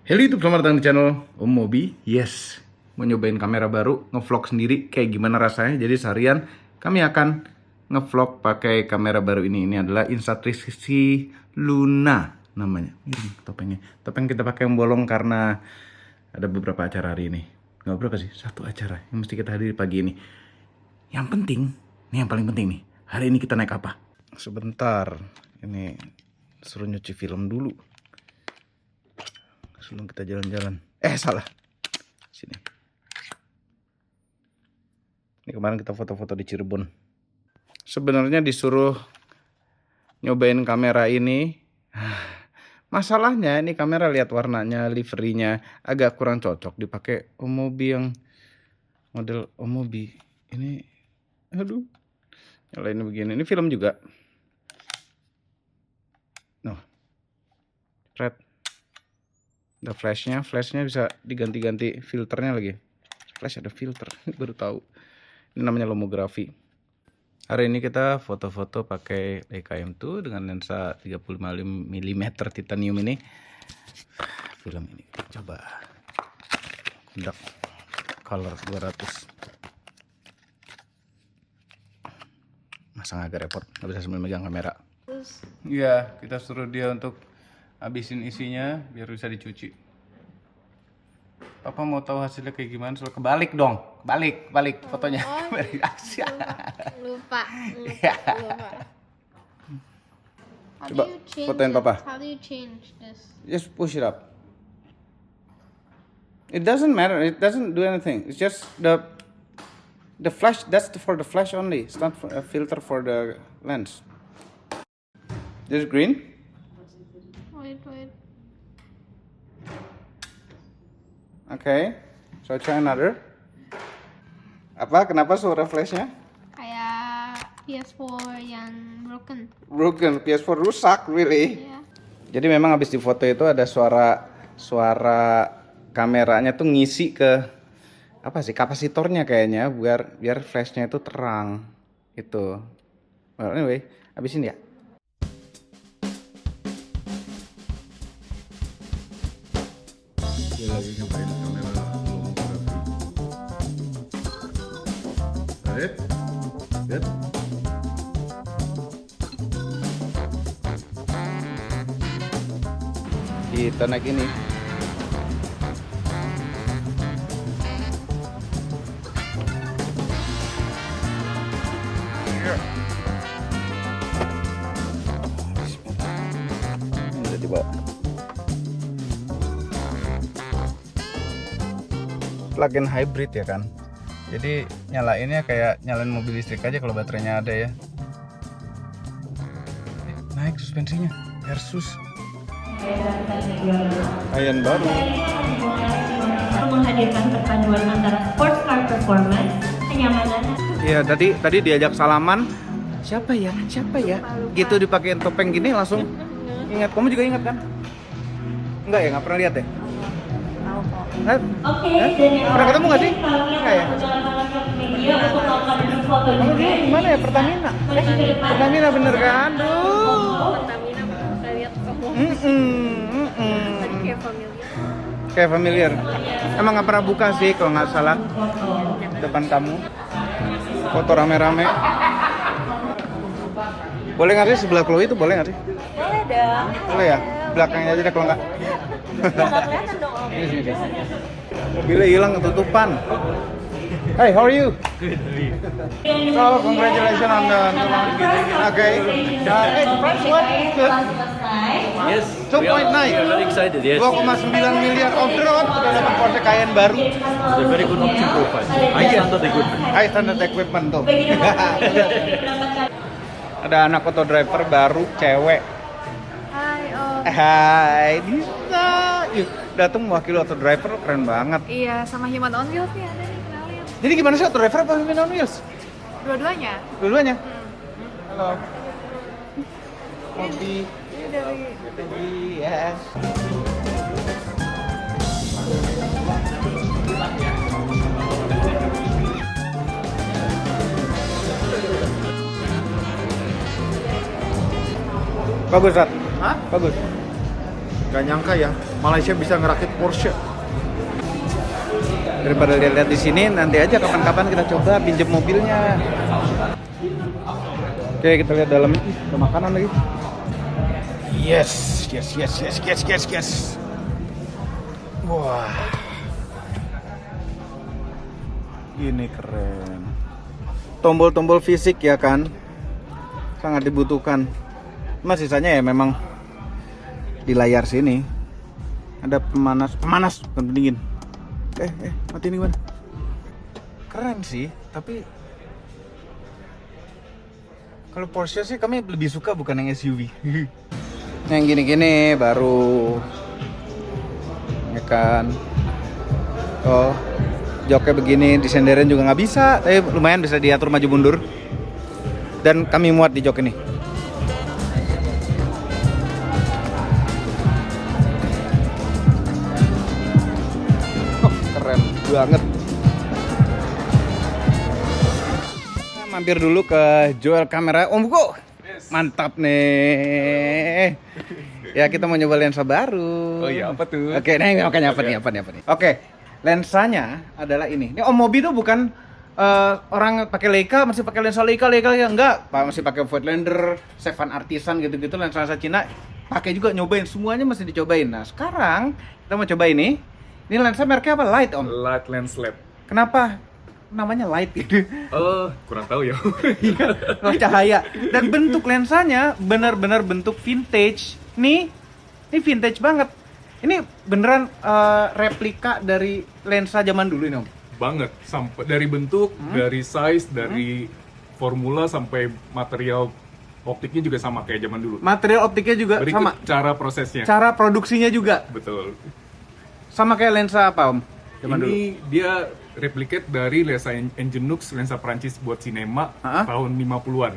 Halo YouTube, selamat datang di channel Om Mobi. Yes, mau nyobain kamera baru, ngevlog sendiri kayak gimana rasanya. Jadi seharian kami akan ngevlog pakai kamera baru ini. Ini adalah Insta360 Luna namanya. Ini topengnya. Topeng kita pakai yang bolong karena ada beberapa acara hari ini. Nggak berapa sih? Satu acara yang mesti kita hadiri pagi ini. Yang penting, ini yang paling penting nih. Hari ini kita naik apa? Sebentar, ini suruh nyuci film dulu sebelum kita jalan-jalan. Salah. Sini. Ini kemarin kita foto-foto di Cirebon. Sebenarnya disuruh nyobain kamera ini. Masalahnya ini kamera, lihat warnanya, liverinya agak kurang cocok dipakai Omobi yang model Omobi. Ini aduh. Nyalain begini. Ini film juga. No. Red. Ada flashnya bisa diganti-ganti filternya lagi. Flash ada filter, baru tahu. Ini namanya lomografi. Hari ini kita foto-foto pakai Leica M2 dengan lensa 35 mm titanium ini. Film ini coba kondak color 200. Masang agak repot, nggak bisa sambil megang kamera. Iya, kita suruh dia untuk habisin isinya biar bisa dicuci. Papa mau tahu hasilnya kayak gimana, soal kebalik dong. Kebalik fotonya. Kebalik Asia. Lupa. Coba fotoin Papa. How do you change this? Just push it up. It doesn't matter. It doesn't do anything. It's just the flash. That's for the flash only. It's not for a filter for the lens. This green. Wait. Okay, so try another. Apa? Kenapa suara flashnya? Kayak PS4 yang broken. Broken, PS4 rusak, really? Yeah. Jadi memang habis difoto itu ada suara kameranya tuh ngisi ke apa sih, kapasitornya kayaknya biar flashnya itu terang itu. Well, anyway, habisin ya. Dia lagi nyobain kamera lomografi. Lihat. Kita naik ini. Ini udah dibawa. Plug-in hybrid ya kan, jadi nyalainnya kayak nyalain mobil listrik aja kalau baterainya ada ya. Naik suspensinya versus Cayenne baru. Menghadirkan perpaduan antara sports car performance, kenyamanan. Iya, tadi diajak salaman, siapa ya gitu, dipakein topeng gini langsung ingat. Kamu juga ingat kan? Enggak ya, nggak pernah lihat ya? Oke, dan yang pernah ketemu nggak sih? kalau yang Enggak ya? media untuk melakukan foto Kamu dulu gimana ya, Pertamina? Pertamina bener kan? Aduh. Pertamina saya lihat kamu. Tadi kayak familiar. Kayak familiar. Emang nggak pernah buka sih kalau nggak salah depan kamu. Foto rame-rame. Boleh nggak sih sebelah Chloe itu, boleh nggak sih? boleh dong. Boleh ya? Belakangnya aja deh kalau nggak. Nggak kelihatan dong om. Sini. Mobilnya hilang, ketutupan. Hey, how are you? Good. So, congratulations on the okay. Hey, the price what? Good. Yes, 2.9. we are very excited. Yes, 2,9 miliar off the road, sudah dapat Porsche Cayenne baru. it's a very good option profile. High standard equipment. High standard equipment tuh. Ada anak auto driver baru, cewek. Hai Om. Hai, bisa. Yuk, datang mewakili auto driver, keren banget. Iya, sama Human on Wheels nih ada nih, kenalin. Jadi gimana sih, auto driver apa Human on Wheels? Dua-duanya. Dua-duanya? Halo. Mobi. Ini dari Yes. Bagus, Rat. Hah? Bagus. Gak nyangka ya, Malaysia bisa ngerakit Porsche. Daripada lihat-lihat di sini, nanti aja kapan-kapan kita coba pinjam mobilnya. Oke, kita lihat dalam. Ada makanan lagi. Yes. Wah. Ini keren. Tombol-tombol fisik ya kan. Sangat dibutuhkan. Mas sisanya ya memang di layar sini ada pemanas, bukan pendingin. Mati ini gimana? Keren sih, tapi kalau Porsche sih kami lebih suka bukan yang SUV. Yang gini-gini baru, ya kan? Oh, joknya begini, disenderin juga nggak bisa, tapi lumayan bisa diatur maju mundur. Dan kami muat di jok ini. Oh, keren banget. Nah, mampir dulu ke Joel Kamera. Om Buko. Mantap nih. Ya, kita mau nyoba lensa baru. Oh iya, apa tuh? Oke, nah makanya apa nih? Oke, lensanya adalah ini. Ini Om Mobi tuh bukan orang pakai Leica, masih pakai lensa Leica ya enggak, Pak, masih pakai Voigtlander, Sevan Artisan gitu-gitu, lensa Cina pakai juga, nyobain semuanya masih dicobain. Nah, sekarang kita mau coba ini. Ini lensa mereknya apa? Light, Om. Light Lens Lab. Kenapa namanya Light gitu? Oh, kurang tahu ya. Iya, cahaya. Dan bentuk lensanya benar-benar bentuk vintage. Nih, ini vintage banget. Ini beneran replika dari lensa zaman dulu ini, Om. Banget, sampai dari bentuk, dari size, dari formula sampai material optiknya juga sama kayak zaman dulu. Material optiknya juga Berikut sama. cara prosesnya. Cara produksinya juga Betul. sama kayak lensa apa, Om? Zaman dulu. Ini dia replicate dari lensa Ingenux, lensa Prancis buat sinema tahun 50-an.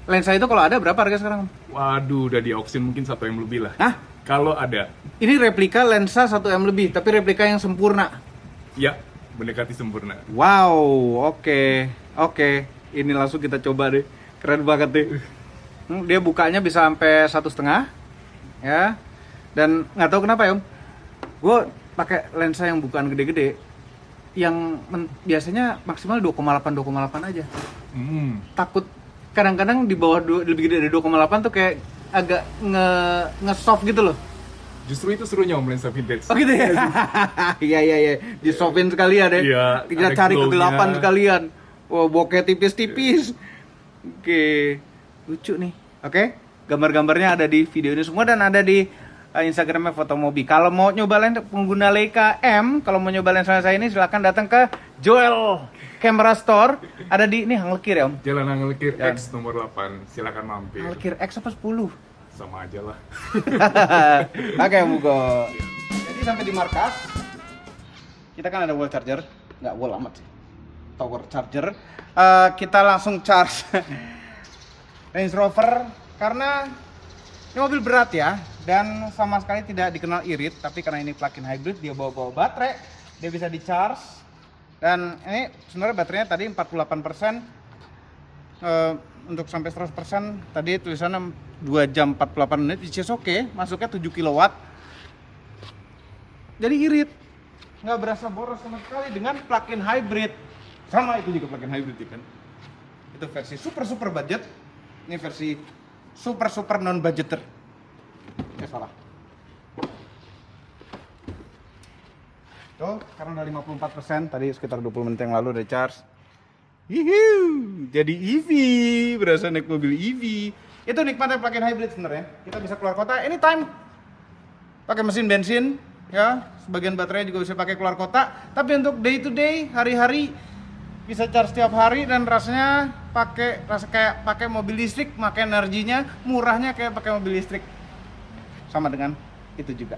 Lensa itu kalau ada berapa harga sekarang, Om? Waduh, udah di auction mungkin 1 M lebih lah. Hah? Kalau ada. Ini replika lensa 1 M lebih, tapi replika yang sempurna. Ya, mendekati sempurna. Wow, oke. Ini langsung kita coba deh. Keren banget deh. Dia bukanya bisa sampai 1,5, ya. Dan nggak tahu kenapa ya, Om. Gue pakai lensa yang bukan gede-gede, yang biasanya maksimal 2,8 aja. Takut kadang-kadang di bawah lebih gede dari 2,8 tuh kayak agak nge-soft gitu loh. Justru itu serunya Om lensa vintage. Oh gitu ya? Iya. Di-softin sekalian deh. Iya, Kita ada cari glow-nya. kegelapan sekalian. Wah, bokeh tipis-tipis. Oke. Lucu nih. Oke. Gambar-gambarnya ada di video ini semua dan ada di Instagramnya Fotomobi. Kalau mau nyoba lensa pengguna Leica M, kalau mau nyoba lensa saya ini silahkan datang ke Joel Camera Store. Ada di ini Hang Lekir ya, Om? Jalan Angelkir Ya. X nomor 8. Silakan mampir. Hang Lekir X apa 10? Sama aja lah. Oke, Mugo. Jadi sampai di markas, kita kan ada wall charger, nggak wall amat sih, tower charger. Kita langsung charge Range Rover karena ini mobil berat ya, dan sama sekali tidak dikenal irit. Tapi karena ini plug-in hybrid, dia bawa baterai, dia bisa di charge. Dan ini sebenarnya baterainya tadi 48%. Untuk sampai 100% tadi tulisannya 2 jam 48 menit, which is okay, masuknya 7 kW. Jadi irit, nggak berasa boros sama sekali dengan plug-in hybrid. Sama itu juga plug-in hybrid kan. Itu versi super budget, ini versi super non budgeter. Salah. Tuh, karena udah 54%, tadi sekitar 20 menit yang lalu udah charge. Hihiu, jadi EV, berasa naik mobil EV. Itu nikmatnya plug-in hybrid sebenarnya. Kita bisa keluar kota anytime. Pakai mesin bensin, ya. Sebagian baterai juga bisa pakai keluar kota. Tapi untuk day to day, hari-hari bisa charge setiap hari dan rasanya rasa kayak pakai mobil listrik, pakai energinya, murahnya kayak pakai mobil listrik. Sama dengan itu juga.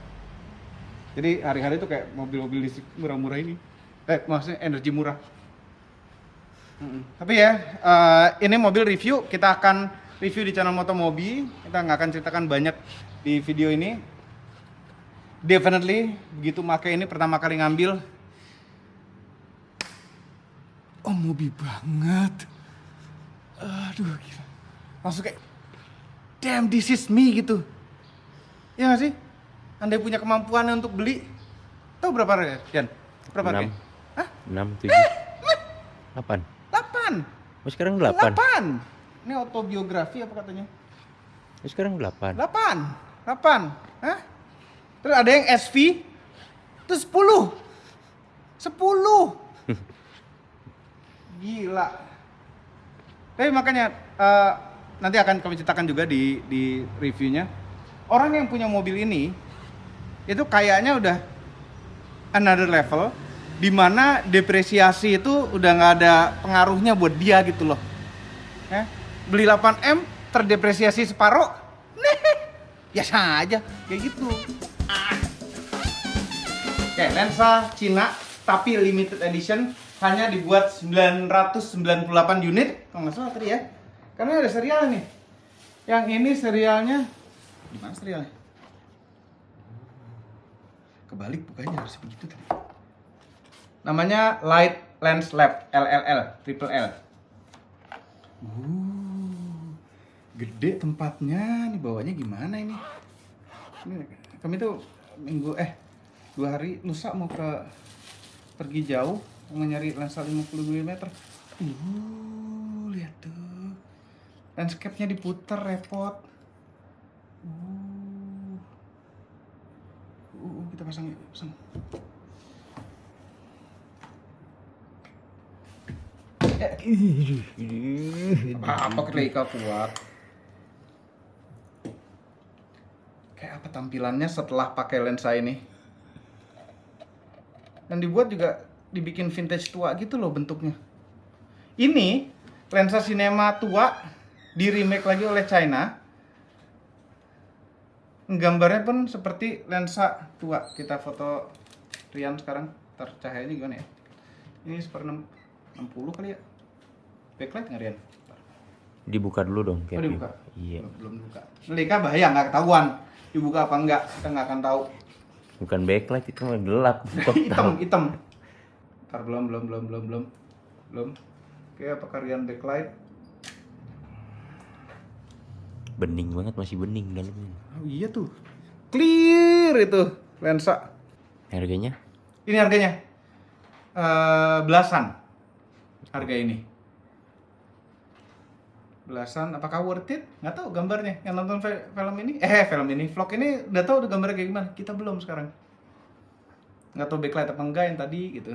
Jadi hari-hari itu kayak mobil-mobil listrik murah-murah ini. Maksudnya energi murah. Tapi ya, ini mobil review, kita akan review di channel Motomobi. Kita nggak akan ceritakan banyak di video ini. Definitely, begitu pakai ini pertama kali ngambil, oh mobil banget. Aduh, gila. Langsung kayak, damn this is me gitu. Ya nggak sih? andai punya kemampuan untuk beli, tahu berapa harga, Yan? Berapa harga? 6, 7, 8. 8. Oh, sekarang 8. 8. Ini autobiografi apa katanya? Oh, sekarang 8. 8. Hah? Terus ada yang SV itu 10. 10. Gila. Tapi makanya nanti akan kami ceritakan juga di reviewnya. Orang yang punya mobil ini itu kayaknya udah another level, di mana depresiasi itu udah nggak ada pengaruhnya buat dia gitu loh. Ya, beli 8M terdepresiasi separuh, biasa aja kayak gitu. Oke, lensa Cina tapi limited edition, hanya dibuat 998 unit kalau nggak salah tadi ya, karena ada serial nih. Yang ini serialnya gimana serialnya? Kebalik bukannya, harus begitu tadi. Namanya Light Lens Lab LLL, Triple L. Gede tempatnya, nih bawahnya gimana ini? Kami tuh dua hari lusa mau pergi jauh, mau nyari lensa 50 mm. Lihat tuh, landscape-nya diputer repot. Kita pasang. Apa Leica kuat? Kayak apa tampilannya setelah pakai lensa ini? Dan dibuat juga dibikin vintage tua gitu loh bentuknya. Ini lensa sinema tua di remake lagi oleh China. Gambarnya pun seperti lensa tua. Kita foto Rian sekarang. Ntar cahayanya gimana ya? Ini seper 60 kali ya. Backlight nggak Rian? Dibuka dulu dong. Oh dibuka? Iya. Belum dibuka. Leica bahaya, nggak ketahuan dibuka apa enggak, kita nggak akan tahu. Bukan backlight, itu mah gelap. hitam. Ntar belum. Oke, apakah Rian backlight? Bening banget, masih bening dalamnya. Oh iya tuh, clear itu lensa. Harganya? Ini harganya belasan. Harga ini belasan. Apakah worth it? Nggak tahu gambarnya. Yang nonton film ini vlog ini udah tahu udah gambarnya kayak gimana. Kita belum sekarang. Nggak tahu backlight apa enggak yang tadi gitu.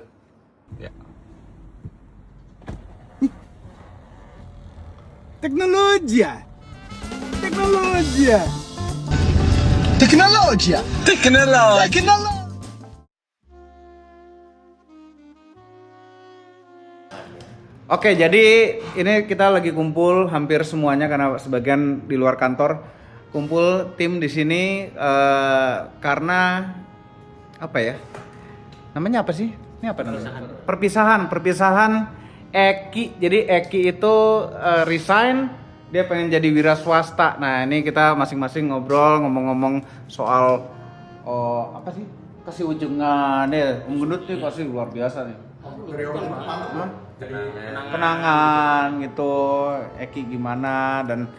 Ya. Teknologi. Oke, jadi ini kita lagi kumpul hampir semuanya karena sebagian di luar kantor. Kumpul tim di sini karena apa ya? Namanya apa sih? Ini apa namanya? Perpisahan Eki. Jadi Eki itu resign, dia pengen jadi wira swasta. Nah, ini kita masing-masing ngobrol, ngomong-ngomong soal apa sih? Kasih ujungan nih. Om Gendut nih kasih luar biasa nih. Kenangan gitu, Eki gimana, dan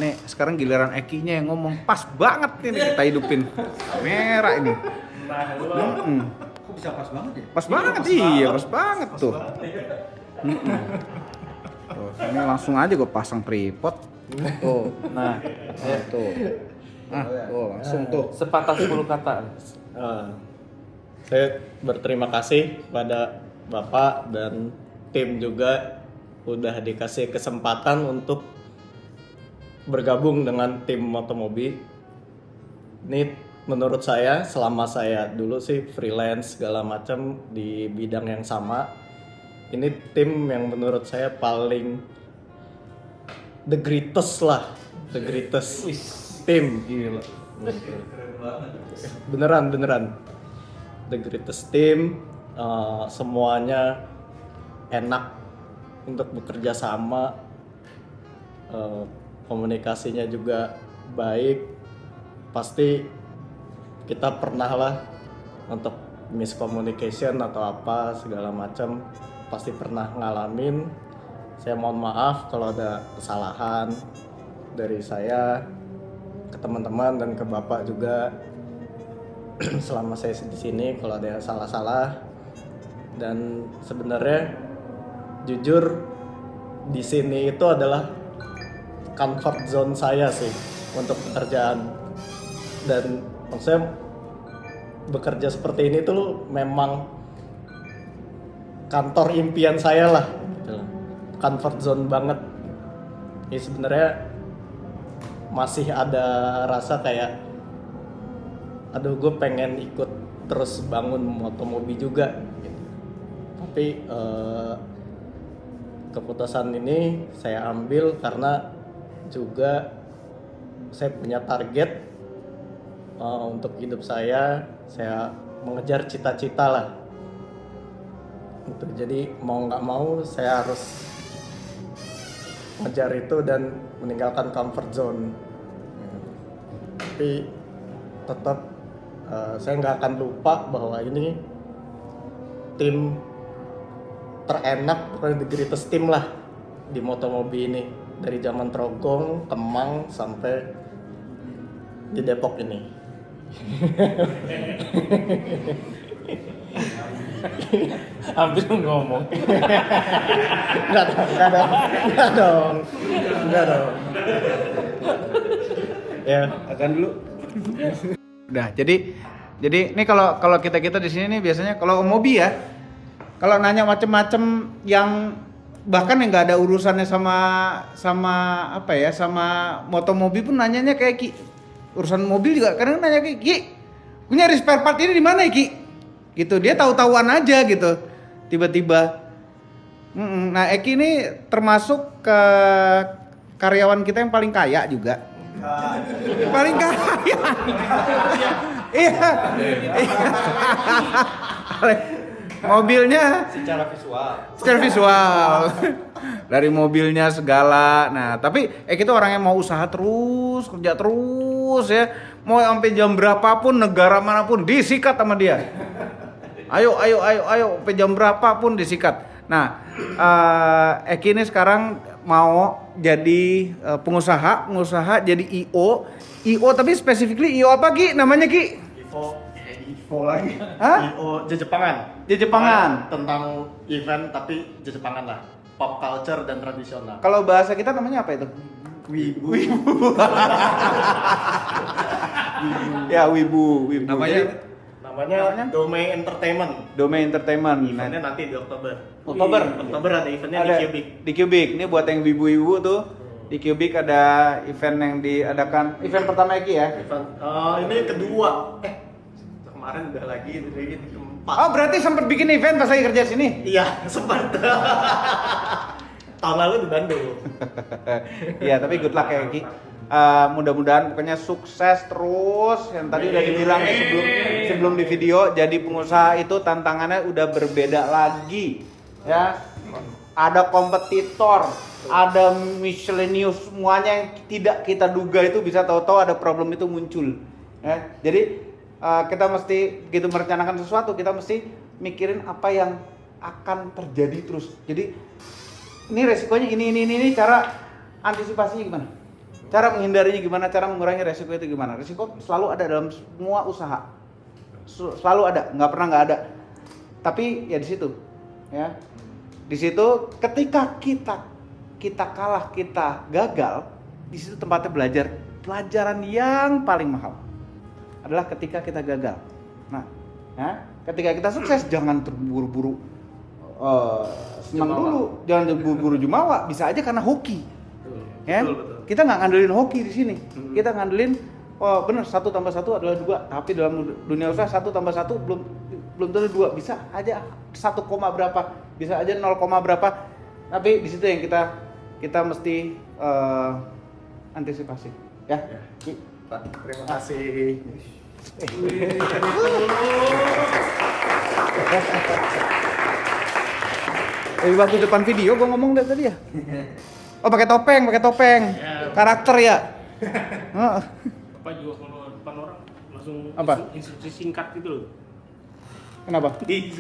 nih sekarang giliran Ekinya yang ngomong. Pas banget nih kita hidupin kamera ini. Kok bisa pas banget ya? Pas banget, iya pas banget tuh. Tuh, ini langsung aja gue pasang tripod. Tuh, nah, tuh. Nah, tuh langsung tuh. Sepatah 10 kata. Saya berterima kasih pada Bapak dan tim juga udah dikasih kesempatan untuk bergabung dengan tim Motomobi. Ini menurut saya selama saya dulu sih freelance segala macam di bidang yang sama, ini tim yang menurut saya paling the greatest tim. Gila. Beneran the greatest team. Semuanya enak untuk bekerja sama, komunikasinya juga baik. Pasti kita pernah lah untuk miscommunication atau apa segala macam, pasti pernah ngalamin. Saya mohon maaf kalau ada kesalahan dari saya ke teman-teman dan ke Bapak juga. selama saya di sini kalau ada yang salah-salah. Dan sebenarnya jujur di sini itu adalah comfort zone saya sih untuk pekerjaan. Dan maksudnya bekerja seperti ini tuh memang kantor impian saya lah, gitu. Comfort zone banget. Ini sebenarnya masih ada rasa kayak, aduh gue pengen ikut terus bangun motomobi juga, gitu. Tapi keputusan ini saya ambil karena juga saya punya target untuk hidup saya mengejar cita-cita lah. Gitu. Jadi mau nggak mau saya harus ngejar itu dan meninggalkan comfort zone. Tapi tetap saya nggak akan lupa bahwa ini tim terenak, bukan the greatest team lah di motomobi ini, dari zaman Trogong, Kemang sampai di Depok ini. Hampir ngomong. Enggak dong. Ya, Akan dulu. Udah, jadi ini kalau kita di sini nih biasanya kalau mobi ya, kalau nanya macem-macem yang bahkan yang nggak ada urusannya sama apa ya, sama motomobi pun nanyanya kayak Ki. Urusan mobil juga kadang nanya kayak Ki, punya spare part ini di mana ya Ki? Gitu, dia tahu-tahuan aja gitu tiba-tiba. Nah, Eki ini termasuk ke karyawan kita yang paling kaya juga. Paling kaya. Iya. Mobilnya secara visual. Dari mobilnya segala. Nah, tapi Eki itu orang yang mau usaha terus, kerja terus ya. Mau sampai jam berapapun, negara manapun disikat sama dia. Ayo, sampai jam berapapun disikat. Nah, Eki ini sekarang mau jadi pengusaha jadi IO tapi specifically IO apa Ki? Namanya Ki? IO lagi. Hah? IO Jepangan. Jepangan. Tentang event tapi Jepangan lah. Pop culture dan tradisional. Kalau bahasa kita namanya apa itu? Wibu. Ya, wibu. Namanya Domain Entertainment. Domain Entertainment. Eventnya nanti di Oktober. Oktober ada eventnya ada di Cubic. Di Cubic. Ini buat yang wibu-wibu tuh. Di Cubic ada event yang diadakan. Event pertama Eki ya? Event ini kedua. Kemarin udah lagi ini keempat. Oh, berarti sempat bikin event pas lagi kerja sini? Iya, sempat. Tahun lalu di Bandung. Iya, tapi good luck ya Eki. Mudah-mudahan pokoknya sukses terus. Yang tadi udah dibilang sebelum di video, jadi pengusaha itu tantangannya udah berbeda lagi ya. Ada kompetitor, ada miscellaneous, semuanya yang tidak kita duga itu bisa tahu-tahu ada problem itu muncul ya. Jadi kita mesti begitu merencanakan sesuatu, kita mesti mikirin apa yang akan terjadi terus. Jadi ini resikonya ini, cara antisipasinya gimana? Cara menghindarinya gimana? Cara mengurangi resiko itu gimana? Resiko selalu ada dalam semua usaha. Selalu ada, nggak pernah nggak ada. Tapi ya di situ, ya. Di situ ketika kita kalah, kita gagal, di situ tempatnya belajar. Pelajaran yang paling mahal adalah ketika kita gagal. Nah, ya, ketika kita sukses jangan terburu-buru senang dulu, jangan terburu-buru jumawa. Bisa aja karena hoki. Ya, betul. Kita nggak ngandelin hoki di sini. Kita ngandelin, oh benar 1 + 1 adalah 2. Tapi dalam dunia usaha 1 + 1 belum tentu 2. Bisa aja 1, berapa, bisa aja 0, berapa. Tapi di situ yang kita mesti antisipasi. Ya. Pak, terima kasih. Waktu depan video gua ngomong dari tadi ya. Oh, pakai topeng. Karakter ya. Apa juga kalau depan orang langsung Apa? instruksi singkat gitu loh. Kenapa?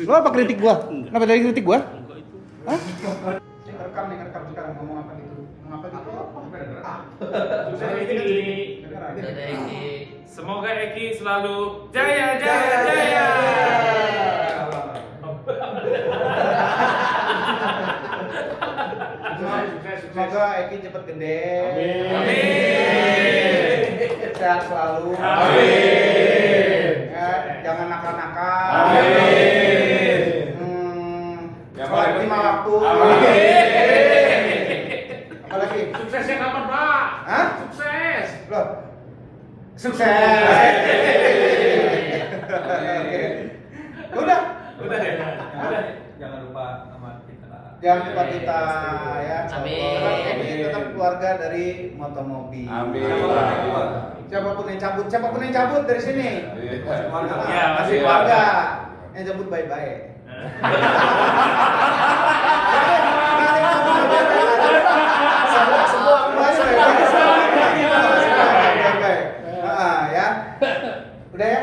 Lo apa kritik gua? Kenapa dari kritik gua? Enggak itu. Hah? Rekam sekarang ngomong apa gitu. Ngomong apa gitu? Semoga Eki selalu jaya jaya jaya. Semoga Eki cepet gede. Amin. Sehat selalu. Amin. Ya, jangan nakal-nakal. Amin. Sholat lima waktu. Apa lagi? Suksesnya kapan, Pak? Hah? Sukses. Loh. Sukses. Udah. Udah ya. Udah. Jangan lupa sama kita. Jangan lupa kita ya. Amin. Karena ini tetap keluarga dari Motomobi. Amin. Siapapun yang cabut dari sini. Ya, masih keluarga. Yang cabut baik-baik. Semua baik-baik. Ya. Udah ya?